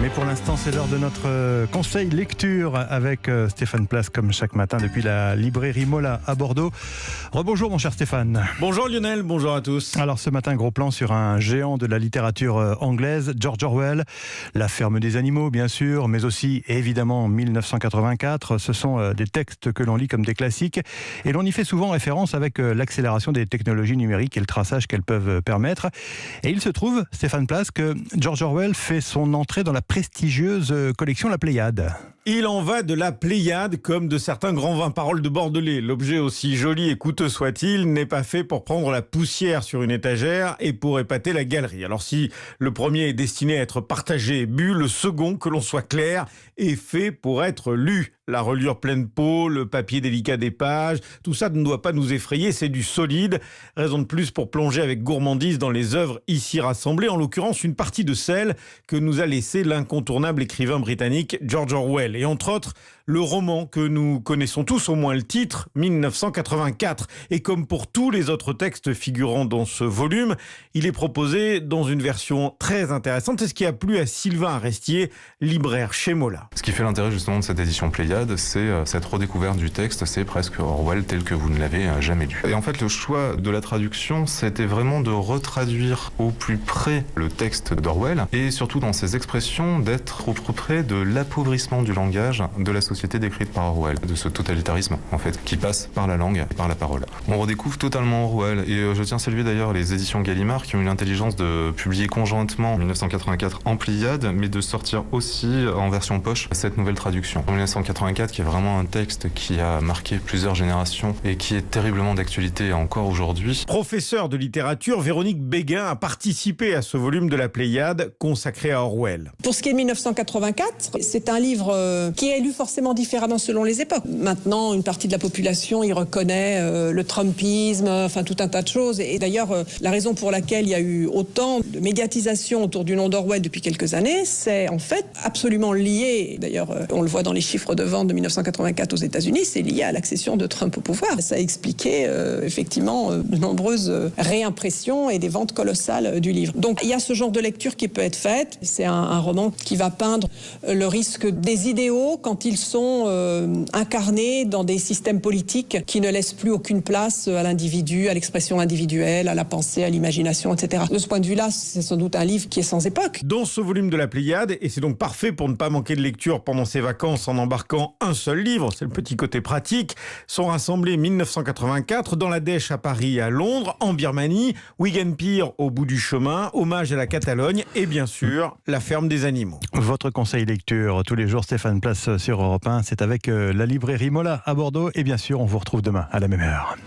Mais pour l'instant, c'est l'heure de notre conseil lecture avec Stéphane Place, comme chaque matin, depuis la librairie Mola à Bordeaux. Rebonjour mon cher Stéphane. Bonjour Lionel, bonjour à tous. Alors ce matin, gros plan sur un géant de la littérature anglaise, George Orwell. La ferme des animaux, bien sûr, mais aussi évidemment 1984. Ce sont des textes que l'on lit comme des classiques et l'on y fait souvent référence avec l'accélération des technologies numériques et le traçage qu'elles peuvent permettre. Et il se trouve, Stéphane Place, que George Orwell fait son entrée dans la prestigieuse collection La Pléiade. Il en va de la Pléiade comme de certains grands vins paroles de Bordelais. L'objet, aussi joli et coûteux soit-il, n'est pas fait pour prendre la poussière sur une étagère et pour épater la galerie. Alors si le premier est destiné à être partagé et bu, le second, que l'on soit clair, est fait pour être lu. La reliure pleine peau, le papier délicat des pages, tout ça ne doit pas nous effrayer, c'est du solide. Raison de plus pour plonger avec gourmandise dans les œuvres ici rassemblées, en l'occurrence une partie de celles que nous a laissé l'incontournable écrivain britannique George Orwell. Et entre autres, le roman que nous connaissons tous, au moins le titre, 1984. Et comme pour tous les autres textes figurant dans ce volume, il est proposé dans une version très intéressante. C'est ce qui a plu à Sylvain Arestier, libraire chez Mola. Ce qui fait l'intérêt justement de cette édition Pléiade, c'est cette redécouverte du texte, c'est presque Orwell tel que vous ne l'avez jamais lu. Et en fait, le choix de la traduction, c'était vraiment de retraduire au plus près le texte d'Orwell, et surtout dans ses expressions, d'être au plus près de l'appauvrissement du langage de la société décrite par Orwell, de ce totalitarisme en fait, qui passe par la langue et par la parole. On redécouvre totalement Orwell, et je tiens à saluer d'ailleurs les éditions Gallimard qui ont eu l'intelligence de publier conjointement 1984 en Pléiade, mais de sortir aussi en version poche cette nouvelle traduction. 1984 qui est vraiment un texte qui a marqué plusieurs générations et qui est terriblement d'actualité encore aujourd'hui. Professeur de littérature, Véronique Béguin a participé à ce volume de la Pléiade consacré à Orwell. Pour ce qui est de 1984, c'est un livre qui est lu forcément différemment selon les époques. Maintenant, une partie de la population y reconnaît le trumpisme, enfin tout un tas de choses. Et d'ailleurs, la raison pour laquelle il y a eu autant de médiatisation autour du nom d'Orwell depuis quelques années, c'est en fait absolument lié. D'ailleurs, on le voit dans les chiffres de vente de 1984 aux États-Unis, c'est lié à l'accession de Trump au pouvoir. Ça a expliqué effectivement de nombreuses réimpressions et des ventes colossales du livre. Donc il y a ce genre de lecture qui peut être faite. C'est un roman qui va peindre le risque des idéaux quand ils sont incarnés dans des systèmes politiques qui ne laissent plus aucune place à l'individu, à l'expression individuelle, à la pensée, à l'imagination, etc. De ce point de vue-là, c'est sans doute un livre qui est sans époque. Dans ce volume de la Pléiade, et c'est donc parfait pour ne pas manquer de lecture pendant ses vacances en embarquant un seul livre, c'est le petit côté pratique, sont rassemblés 1984 dans la Dèche à Paris et à Londres, en Birmanie, Wigan Pier au bout du chemin, hommage à la Catalogne et bien sûr la ferme des animaux. Votre conseil lecture tous les jours, Stéphane Place sur Europe 1, c'est avec la librairie Mola à Bordeaux et bien sûr on vous retrouve demain à la même heure.